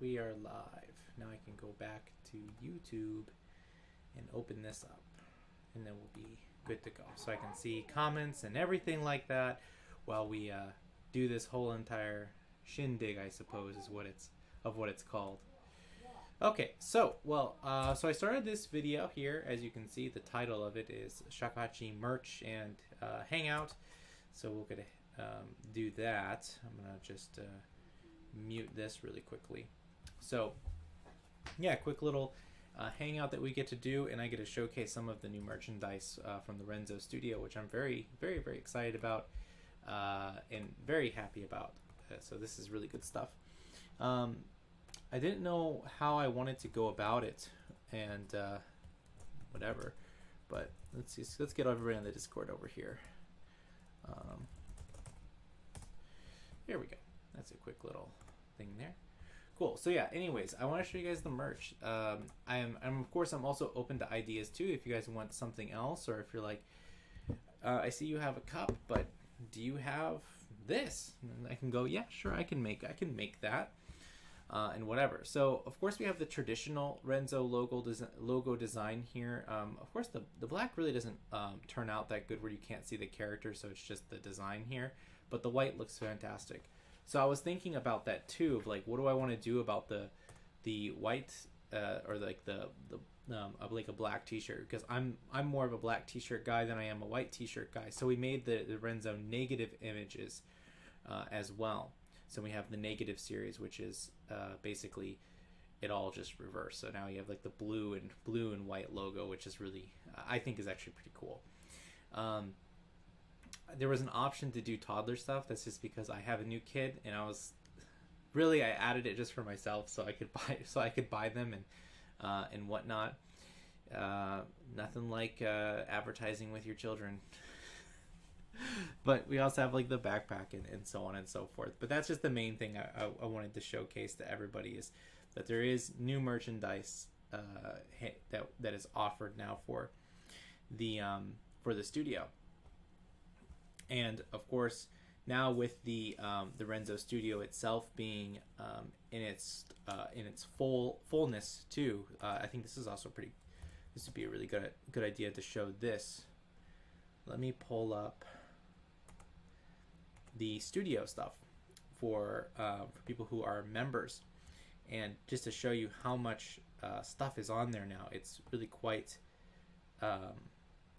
we are live. Now I can go back to YouTube and open this up, and then we'll be good to go. So I can see comments and everything like that while we do this whole entire shindig, I suppose, is what it's called. Okay, so so I started this video here. As you can see, the title of it is Shakuhachi merch and Hangout. So we're gonna do that. I'm gonna just mute this really quickly. So yeah, quick little hangout that we get to do, and I get to showcase some of the new merchandise from the Renzoh studio, which I'm very excited about and very happy about. So this is really good stuff. I didn't know how I wanted to go about it and whatever, but let's get everybody on the Discord over here. Here we go. That's a quick little thing there. Cool. So yeah, anyways, I want to show you guys the merch. I'm of course I'm also open to ideas too if you guys want something else, or if you're like, I see you have a cup, but do you have this? And I can go, yeah, sure, I can make that. And whatever. So of course we have the traditional Renzoh logo design here. Of course the black really doesn't turn out that good where you can't see the character, so it's just the design here, but the white looks fantastic. So I was thinking about that too, of like, what do I want to do about the white or like like a black t-shirt, because I'm more of a black t-shirt guy than I am a white t-shirt guy. So we made the Renzoh negative images as well. So we have the negative series, which is basically it all just reverse. So now you have like the blue and white logo, which is really, I think is actually pretty cool. There was an option to do toddler stuff. That's just because I have a new kid, and I added it just for myself, so I could buy them and whatnot. Nothing like advertising with your children. But we also have like the backpack and so on and so forth. But that's just the main thing I wanted to showcase to everybody, is that there is new merchandise that is offered now for the studio. And of course, now with the Renzoh studio itself being in its fullness too, I think this is also this would be a really good idea to show this. Let me pull up the studio stuff for people who are members, and just to show you how much stuff is on there now. It's really quite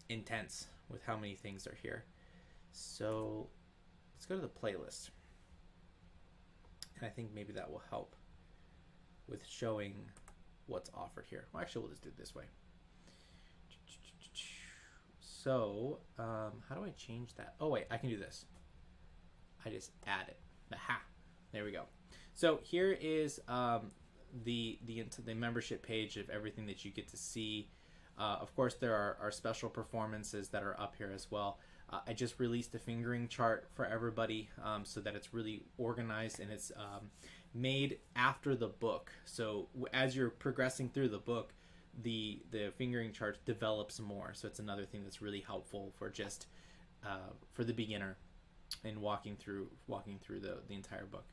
intense with how many things are here. So let's go to the playlist, and I think maybe that will help with showing what's offered here. Well, actually, we'll just do it this way. So how do I change that? Oh wait, I can do this. I just add it. Aha, there we go. So here is the membership page of everything that you get to see. Of course, there are special performances that are up here as well. I just released a fingering chart for everybody, so that it's really organized, and it's made after the book. So as you're progressing through the book, the fingering chart develops more. So it's another thing that's really helpful for just for the beginner in walking through the entire book.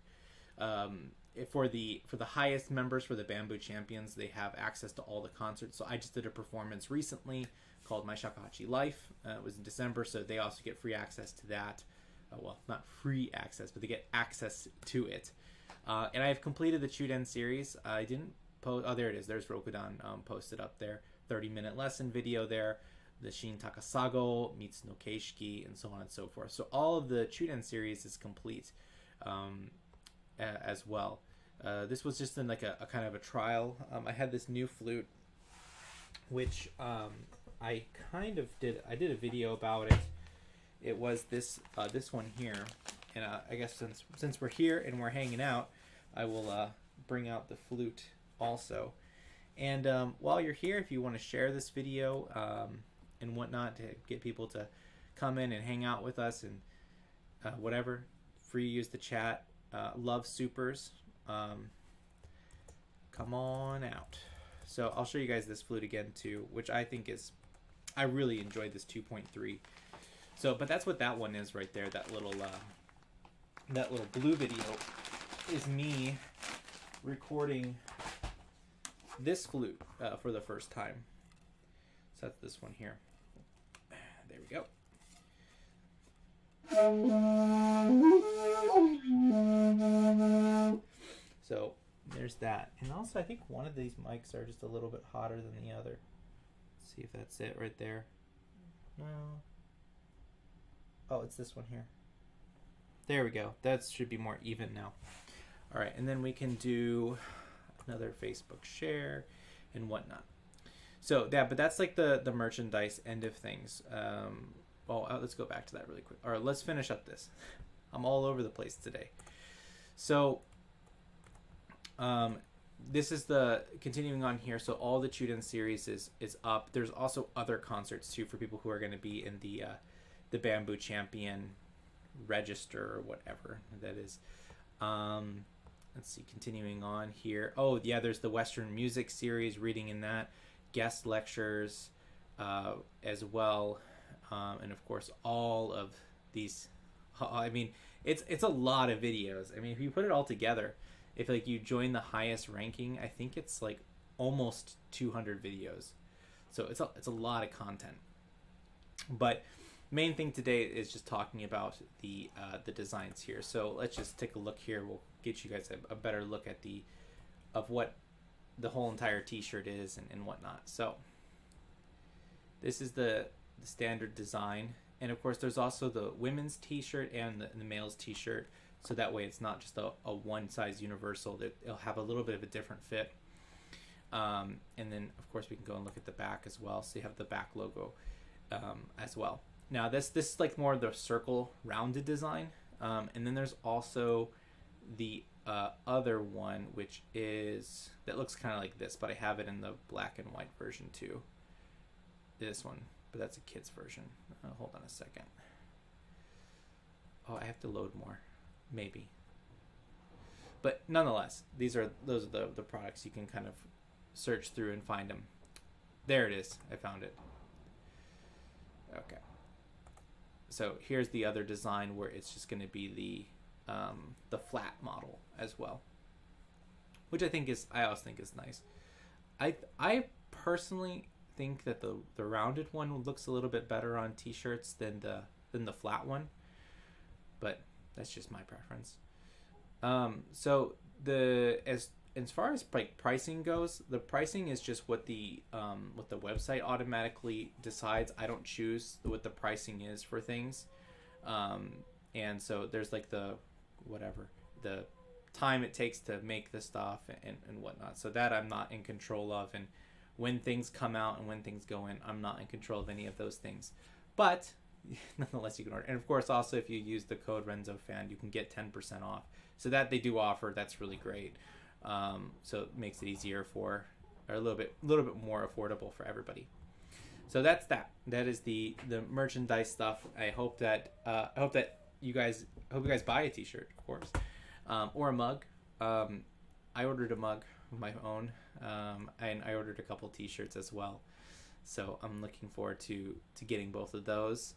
For the highest members, for the Bamboo Champions, they have access to all the concerts. So I just did a performance recently called My Shakuhachi Life. It was in December, so they also get free access to that. Well, not free access, but they get access to it. And I've completed the Chuden series. I didn't post. Oh, there it is. There's Rokudan posted up there. 30-minute lesson video there. The Shin Takasago, Mitsu no Keishiki, and so on and so forth. So all of the Chuden series is complete as well. This was just in like a kind of a trial. I had this new flute, which I did a video about it. It was this one here, and I guess since we're here and we're hanging out, I will bring out the flute also. And while you're here, if you want to share this video and whatnot, to get people to come in and hang out with us and whatever, free use the chat. Love supers. Come on out. So I'll show you guys this flute again too, which I think I really enjoyed this 2.3. So, but that's what that one is right there. That little blue video is me recording this flute for the first time. So that's this one here. There we go. So there's that. And also I think one of these mics are just a little bit hotter than the other. Let's see if that's it right there. No. Oh, it's this one here. There we go. That should be more even now. All right, and then we can do another Facebook share and whatnot. So yeah, but that's like the merchandise end of things. Let's go back to that really quick. All right, let's finish up this. I'm all over the place today. So this is the continuing on here. So all the Chuden series is up. There's also other concerts too for people who are going to be in the Bamboo Champion register or whatever that is. Let's see, continuing on here. Oh yeah, there's the Western music series, reading in that, guest lectures as well, and of course all of these. I mean, it's a lot of videos. I mean, if you put it all together, if like you join the highest ranking, I think it's like almost 200 videos. So it's a lot of content. But main thing today is just talking about the designs here. So let's just take a look here. We'll get you guys a better look at of what the whole entire t-shirt is and whatnot. So this is the standard design, and of course there's also the women's t-shirt and the male's t-shirt, so that way it's not just a one size universal. It'll have a little bit of a different fit. And then of course we can go and look at the back as well, so you have the back logo as well. Now this is like more of the circle rounded design, and then there's also the other one, which is that looks kind of like this, but I have it in the black and white version too. This one, but that's a kid's version. Hold on a second. Oh, I have to load more, maybe. But nonetheless, those are the products. You can kind of search through and find them. There it is. I found it. Okay. So here's the other design where it's just going to be the flat model as well, which I also think is nice. I personally think that the rounded one looks a little bit better on t-shirts than the flat one, but that's just my preference. So as far as like pricing goes, the pricing is just what the website automatically decides. I don't choose what the pricing is for things, and so there's like the time it takes to make the stuff and whatnot. So that I'm not in control of, and when things come out and when things go in, I'm not in control of any of those things. But nonetheless, you can order. And of course, also if you use the code Renzoh fan, you can get 10% off. So that they do offer. That's really great. So it makes it easier or a little bit more affordable for everybody. So that's that. That is the merchandise stuff. I hope that you guys buy a t-shirt, of course, or a mug. I ordered a mug of my own, and I ordered a couple t-shirts as well. So I'm looking forward to getting both of those.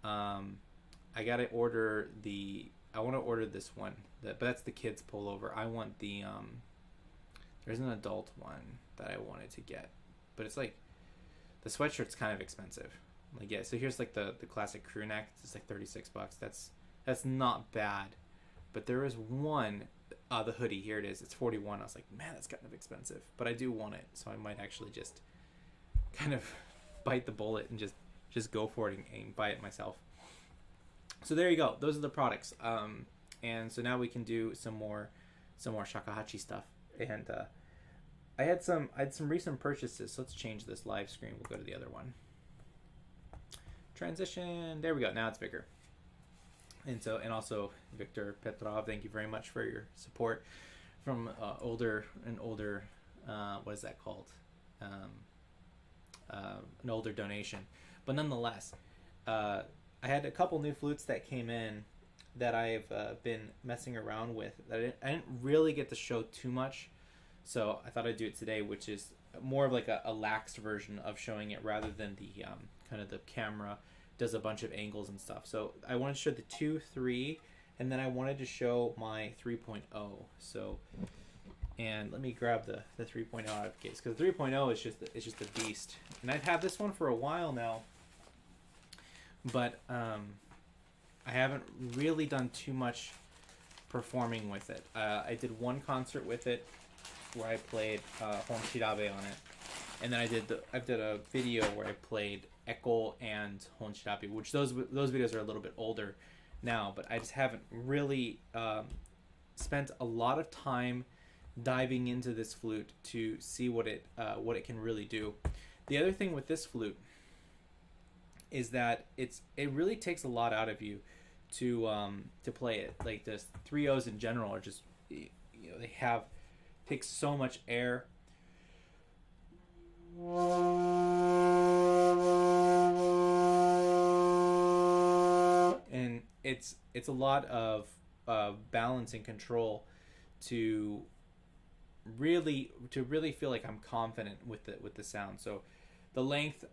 I want to order this one, but that's the kids pullover. I want there's an adult one that I wanted to get, but it's like the sweatshirt's kind of expensive. Like, yeah, so here's like the classic crew neck. It's like $36. That's not bad, but there is one, the hoodie. Here it is. It's $41. I was like, man, that's kind of expensive, but I do want it, so I might actually just kind of bite the bullet and just go for it and buy it myself. So there you go. Those are the products. And so now we can do some more Shakuhachi stuff. And I had some recent purchases. So let's change this live screen. We'll go to the other one. Transition. There we go. Now it's bigger. And also Victor Petrov, thank you very much for your support from older what is that called? An older donation. But nonetheless, I had a couple new flutes that came in that I've been messing around with that I didn't really get to show too much, so I thought I'd do it today, which is more of like a laxed version of showing it rather than the kind of the camera does a bunch of angles and stuff. So I wanted to show the 2, 3, and then I wanted to show my 3.0. So And let me grab the 3.0 out of case, because 3.0 is just a beast. And I've had this one for a while now, but I haven't really done too much performing with it. I did one concert with it where I played Honshirabe on it, and then I did a video where I played Echo and Honshirabe, which those videos are a little bit older now, but I just haven't really spent a lot of time diving into this flute to see what it can really do. The other thing with this flute is that it really takes a lot out of you to play it. Like the 3/0s in general are just, you know, take so much air. And it's a lot of balance and control to really feel like I'm confident with the sound. So the length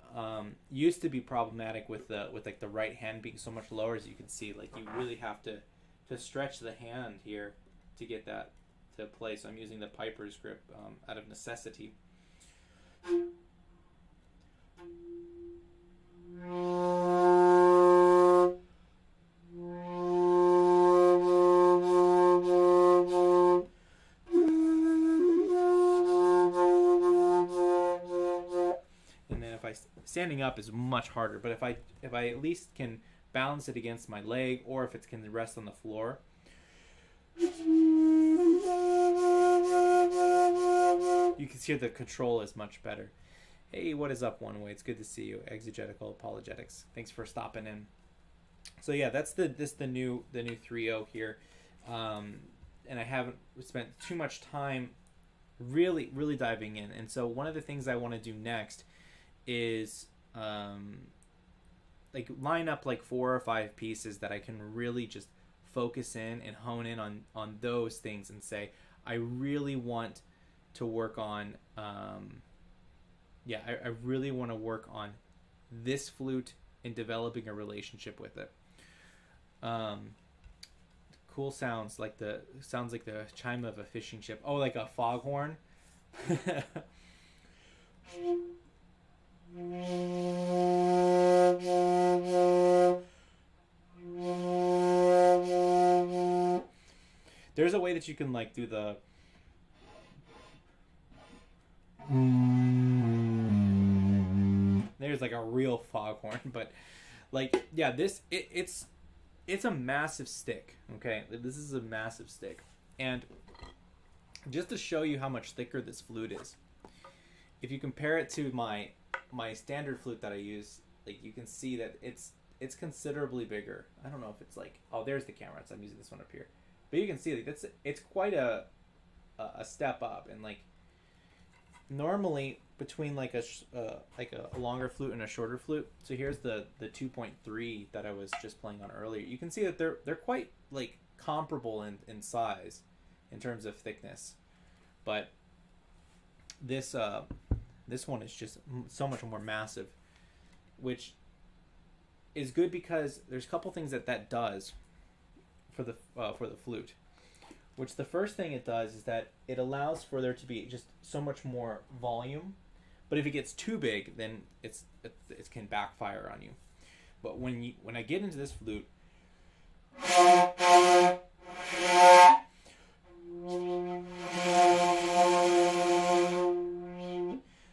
used to be problematic with like the right hand being so much lower, as you can see. Like you really have to stretch the hand here to get that to play. So I'm using the Piper's grip out of necessity. Standing up is much harder, but if I at least can balance it against my leg, or if it can rest on the floor, you can see the control is much better. Hey, what is up, One Way? It's good to see you. Exegetical Apologetics. Thanks for stopping in. So yeah, that's the new 3.0 here, and I haven't spent too much time really diving in. And so one of the things I want to do next is like line up like 4 or 5 pieces that I can really just focus in and hone in on those things and say, I really want to work on I really want to work on this flute and developing a relationship with it. Cool sounds like the chime of a fishing ship. Oh, like a foghorn. There's a way that you can like do the there's like a real foghorn, but like, yeah, it's a massive stick. Okay, this is a massive stick, and just to show you how much thicker this flute is, if you compare it to my standard flute that I use, like you can see that it's considerably bigger. I don't know if it's like, oh, there's the camera, so I'm using this one up here, but you can see like it's quite a step up. And like normally between like a longer flute and a shorter flute, so here's the 2.3 that I was just playing on earlier, you can see that they're quite like comparable in size in terms of thickness, but this one is just so much more massive, which is good because there's a couple things that does for the flute. Which the first thing it does is that it allows for there to be just so much more volume, but if it gets too big, then it can backfire on you. But when I get into this flute,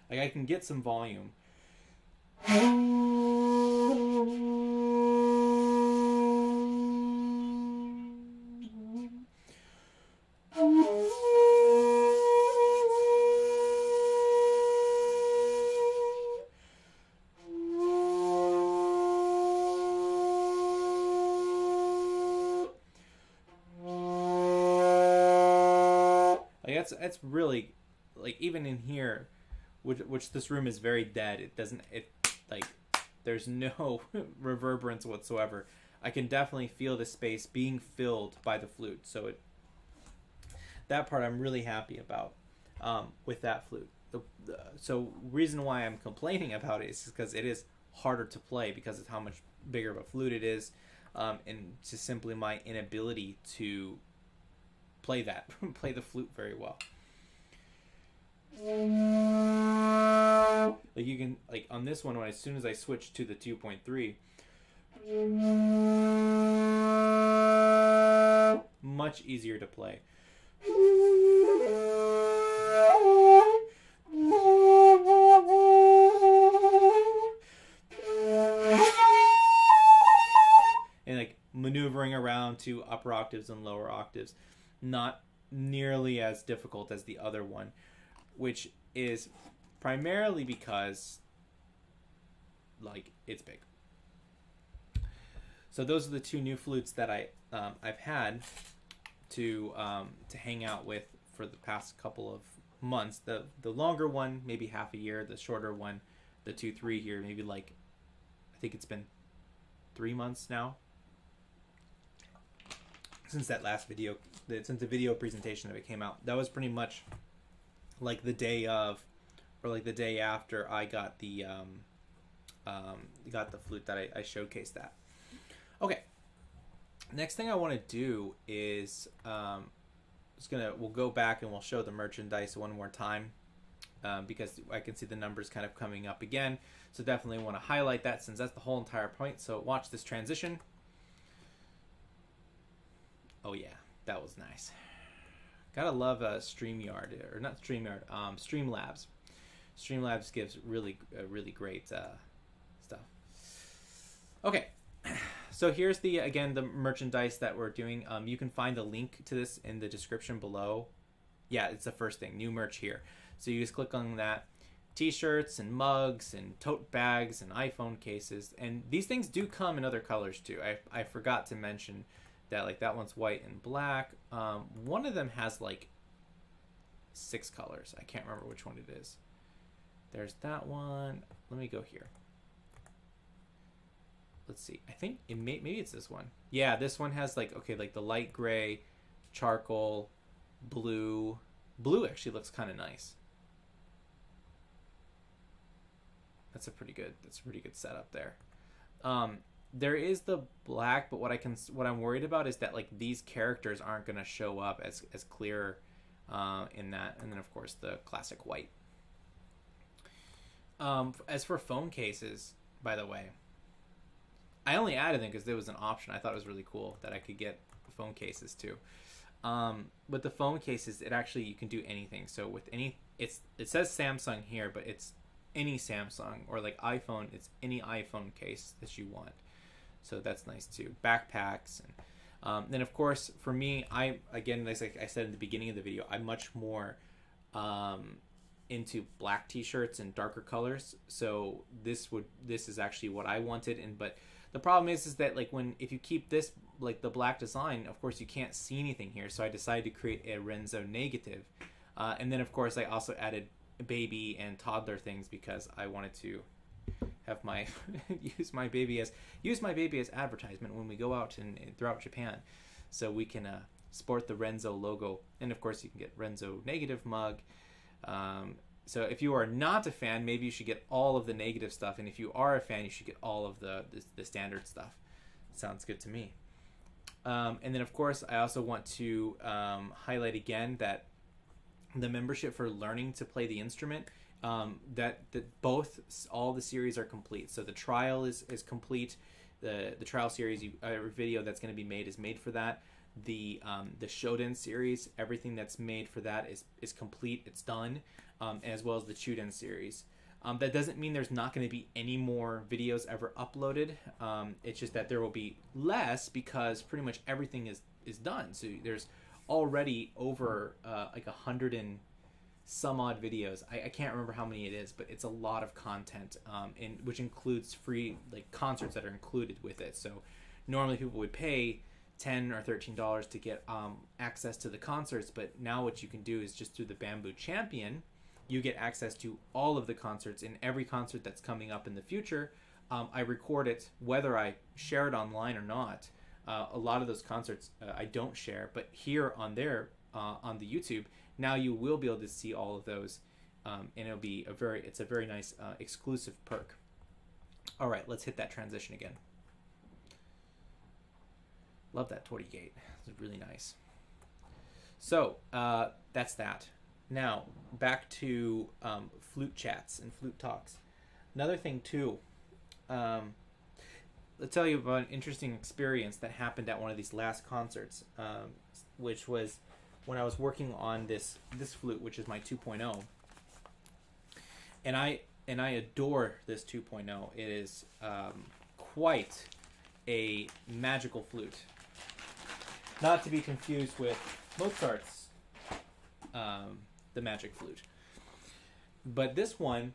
like I can get some volume. Like that's really, like, even in here, which this room is very dead, there's no reverberance whatsoever. I can definitely feel the space being filled by the flute. So that part I'm really happy about with that flute. So reason why I'm complaining about it is because it is harder to play because of how much bigger of a flute it is, and just simply my inability to play the flute very well. you can, like on this one, when as soon as I switch to the 2.3, much easier to play. And like maneuvering around to upper octaves and lower octaves, not nearly as difficult as the other one, which is primarily because like it's big. So those are the two new flutes that I've had to hang out with for the past couple of months. The longer one, maybe half a year. The shorter one, the 2-3 here, maybe like, I think it's been 3 months now since that last video, since the video presentation that it came out. That was pretty much like the day of, or like the day after I got the flute that I showcased that. Okay. Next thing I want to do is we'll go back and we'll show the merchandise one more time because I can see the numbers kind of coming up again. So definitely want to highlight that since that's the whole entire point. So watch this transition. Oh yeah, that was nice. Gotta love StreamYard, or not StreamYard, Streamlabs. Streamlabs gives really great stuff. Okay. So here's the merchandise that we're doing. You can find a link to this in the description below. Yeah, it's the first thing, new merch here. So you just click on that. T-shirts and mugs and tote bags and iPhone cases. And these things do come in other colors too. I forgot to mention that, like that one's white and black. One of them has like 6 colors. I can't remember which one it is. There's that one. Let me go here. Let's see. I think maybe it's this one. Yeah, this one has like the light gray, charcoal, blue. Blue actually looks kind of nice. That's a pretty good setup there. There is the black, but what I'm worried about is that like these characters aren't going to show up as clear in that, and then of course the classic white. As for phone cases, by the way, I only added them because there was an option. I thought it was really cool that I could get phone cases too. With the phone cases, it actually, you can do anything. So with any, it says Samsung here, but it's any Samsung, or like iPhone, it's any iPhone case that you want. So that's nice too. Backpacks, and then of course for me, like I said in the beginning of the video, I'm much more into black t-shirts and darker colors. So this is actually what I wanted, but the problem is that like if you keep this like the black design, of course you can't see anything here. So I decided to create a Renzoh negative, and then of course I also added baby and toddler things because I wanted to have my use my baby as advertisement when we go out and throughout Japan, so we can sport the Renzoh logo. And of course you can get Renzoh negative mug. So if you are not a fan, maybe you should get all of the negative stuff, and if you are a fan, you should get all of the standard stuff. Sounds good to me. And then of course I also want to highlight again that the membership for learning to play the instrument, that all the series are complete. So the trial is complete. The trial series video that's going to be made is made for that. The Shoden series, everything that's made for that is complete. It's done, as well as the Chuden series. That doesn't mean there's not going to be any more videos ever uploaded. It's just that there will be less because pretty much everything is done. So there's already over like 100 and some odd videos. I can't remember how many it is, but it's a lot of content, which includes free like concerts that are included with it. So normally people would pay $10 or $13 to get access to the concerts, but now what you can do is just through the Bamboo Champion, you get access to all of the concerts. In every concert that's coming up in the future, I record it whether I share it online or not. A lot of those concerts I don't share, but here on the YouTube, now you will be able to see all of those, and it's a very nice exclusive perk. All right, let's hit that transition again. Love that Tori gate. It's really nice. So that's that. Now back to flute chats and flute talks. Another thing too, I'll tell you about an interesting experience that happened at one of these last concerts, which was when I was working on this flute, which is my 2.0, and I adore this 2.0. It is quite a magical flute, not to be confused with Mozart's the magic flute, but this one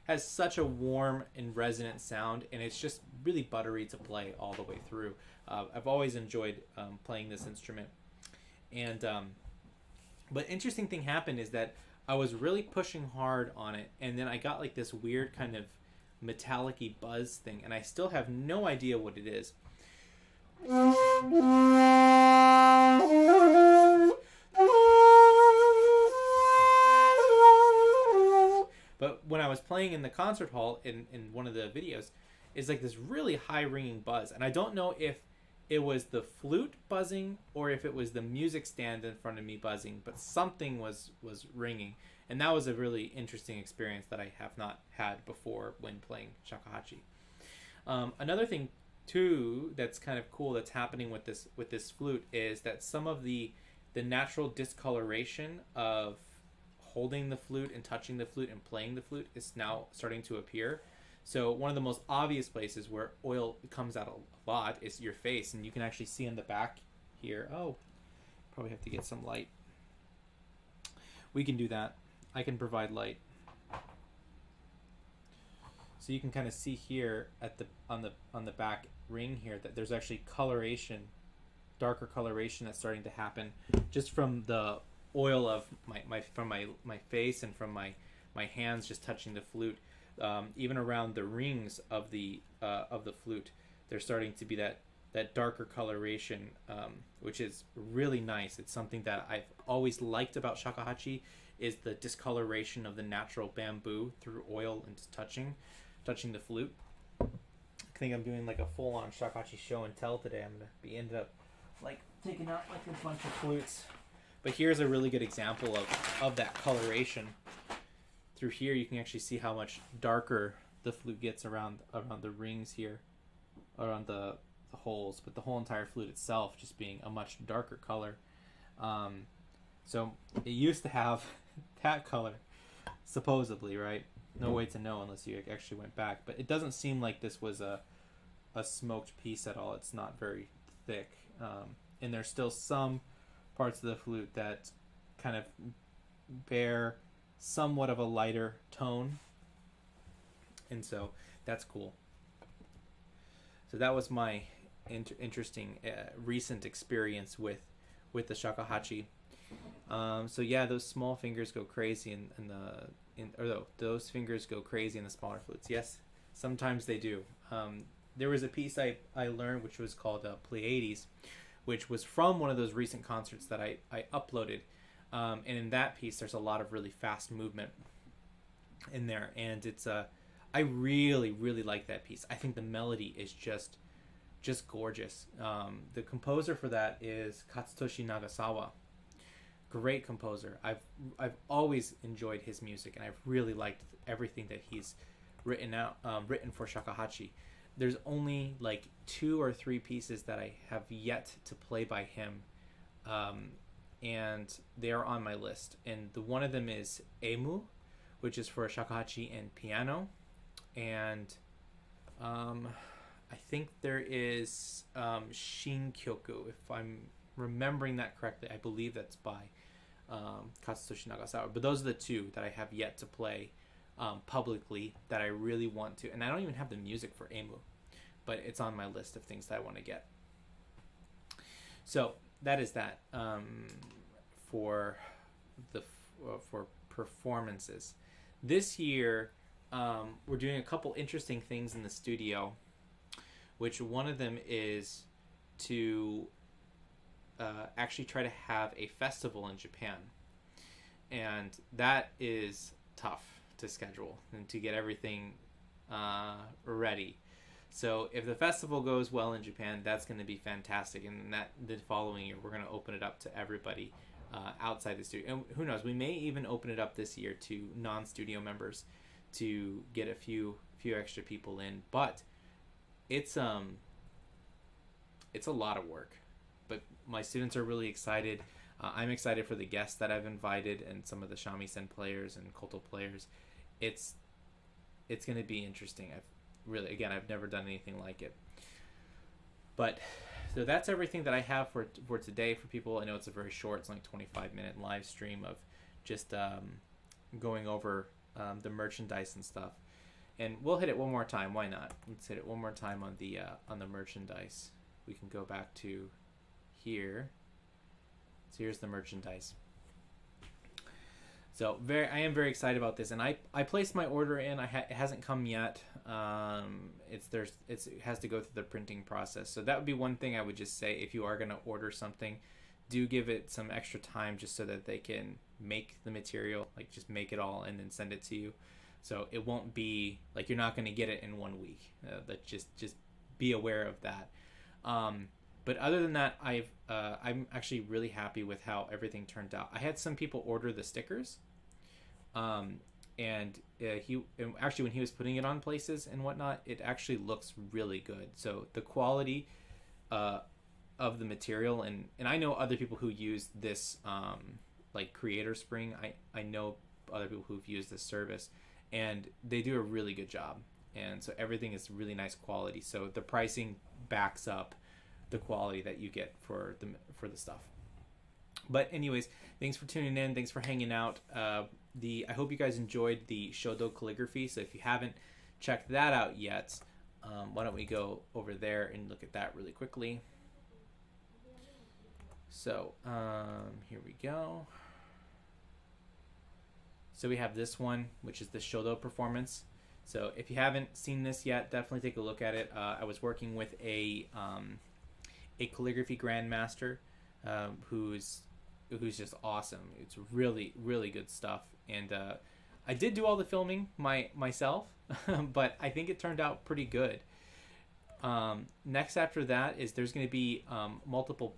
has such a warm and resonant sound, and it's just really buttery to play all the way through. I've always enjoyed playing this instrument, and but interesting thing happened is that I was really pushing hard on it, and then I got like this weird kind of metallic-y buzz thing, and I still have no idea what it is. But when I was playing in the concert hall in one of the videos, it's like this really high ringing buzz. And I don't know if it was the flute buzzing or if it was the music stand in front of me buzzing, but something was ringing. And that was a really interesting experience that I have not had before when playing shakuhachi. Another thing too that's kind of cool that's happening with this flute is that some of the natural discoloration of holding the flute and touching the flute and playing the flute is now starting to appear. So one of the most obvious places where oil comes out a lot is your face, and you can actually see in the back here. Oh, probably have to get some light. We can do that. I can provide light. So you can kind of see here at the on the back ring here that there's actually coloration, darker coloration that's starting to happen just from the oil of my face and from my hands just touching the flute. Even around the rings of the flute, there's starting to be that darker coloration, which is really nice. It's something that I've always liked about shakuhachi, is the discoloration of the natural bamboo through oil and just touching the flute. I think I'm doing like a full-on shakuhachi show and tell today. I'm gonna be ended up like taking out like a bunch of flutes. But here's a really good example of that coloration. Through here, you can actually see how much darker the flute gets around the rings here, around the holes. But the whole entire flute itself just being a much darker color. So it used to have that color, supposedly, right? No way to know unless you actually went back. But it doesn't seem like this was a smoked piece at all. It's not very thick, and there's still some parts of the flute that kind of bear somewhat of a lighter tone, and so that's cool. So that was my interesting recent experience with the shakuhachi. So yeah, those small fingers go crazy those fingers go crazy in the smaller flutes. Yes, sometimes they do. There was a piece I learned which was called Pleiades, which was from one of those recent concerts that I uploaded. And in that piece, there's a lot of really fast movement in there. And it's I really, really like that piece. I think the melody is just gorgeous. The composer for that is Katsutoshi Nagasawa. Great composer. I've always enjoyed his music, and I've really liked everything that he's written for shakuhachi. There's only like 2 or 3 pieces that I have yet to play by him, and they are on my list. And the one of them is Emu, which is for shakuhachi and piano, and I think there is Shinkyoku, if I'm remembering that correctly. I believe that's by Katsutoshi Nagasawa. But those are the 2 that I have yet to play publicly that I really want to. And I don't even have the music for Emu, but it's on my list of things that I want to get. So that is that for performances. This year, we're doing a couple interesting things in the studio, which one of them is to actually try to have a festival in Japan. And that is tough to schedule and to get everything ready. So if the festival goes well in Japan, that's going to be fantastic. And that the following year, we're going to open it up to everybody outside the studio. And who knows, we may even open it up this year to non-studio members to get a few extra people in. But it's a lot of work. But my students are really excited. I'm excited for the guests that I've invited and some of the shamisen players and koto players. It's going to be interesting. I've never done anything like it. But so that's everything that I have for today for people. I know it's a very short, it's like 25-minute live stream of just going over the merchandise and stuff. And we'll hit it one more time. Why not? Let's hit it one more time on the merchandise. We can go back to here. So here's the merchandise. So I am very excited about this, and I placed my order in. It hasn't come yet. It has to go through the printing process. So that would be one thing I would just say. If you are going to order something, do give it some extra time just so that they can make the material, like just make it all and then send it to you. So it won't be like you're not going to get it in 1 week. Just be aware of that. But other than that, I'm actually really happy with how everything turned out. I had some people order the stickers, and when he was putting it on places and whatnot, it actually looks really good. So the quality of the material, and I know other people who use this like Creator Spring. I know other people who've used this service, and they do a really good job. And so everything is really nice quality. So the pricing backs up the quality that you get for the stuff. But anyways, thanks for tuning in. Thanks for hanging out. I hope you guys enjoyed the Shodo calligraphy. So if you haven't checked that out yet, why don't we go over there and look at that really quickly. So here we go. So we have this one, which is the Shodo performance. So if you haven't seen this yet, definitely take a look at it. I was working with a calligraphy grandmaster who's just awesome. It's really, really good stuff. And I did do all the filming myself, but I think it turned out pretty good. Next after that is there's going to be multiple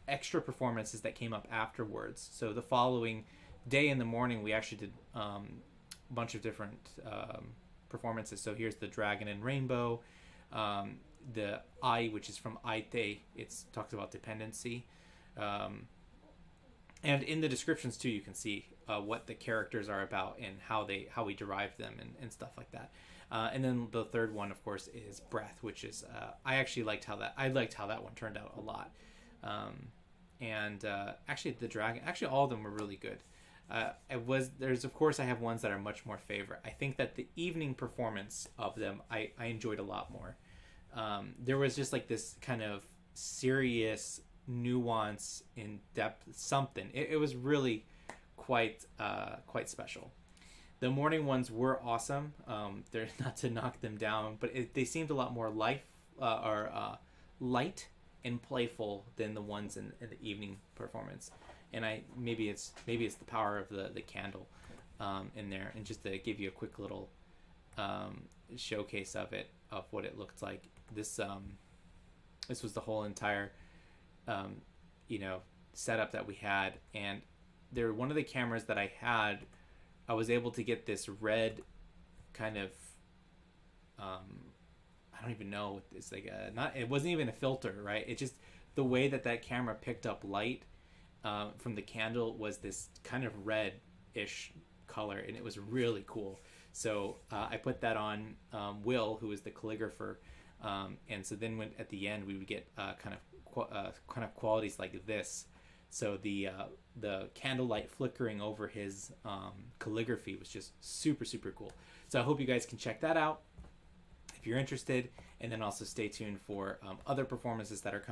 extra performances that came up afterwards. So the following day in the morning, we actually did a bunch of different performances. So here's the Dragon and Rainbow. The I, which is from Aite, it talks about dependency. And in the descriptions too, you can see what the characters are about and how we derive them and stuff like that. And then the third one, of course, is Breath, which is I liked how that one turned out a lot. Actually the Dragon, all of them were really good. I have ones that are much more favorite. I think that the evening performance of them I enjoyed a lot more. There was just like this kind of serious nuance, in depth, something. It was really quite special. The morning ones were awesome. They're not to knock them down, but they seemed a lot more light and playful than the ones in the evening performance. And maybe it's the power of the candle in there, and just to give you a quick little showcase of what it looked like. This was the whole entire setup that we had, and one of the cameras that I had, I was able to get this red kind of I don't even know, it's like it wasn't even a filter, right? It just, the way that camera picked up light from the candle was this kind of red-ish color, and it was really cool. So I put that on Will, who is the calligrapher, and so then at the end we would get kind of qualities like this. So the candlelight flickering over his calligraphy was just super, super cool. So I hope you guys can check that out if you're interested, and then also stay tuned for other performances that are coming.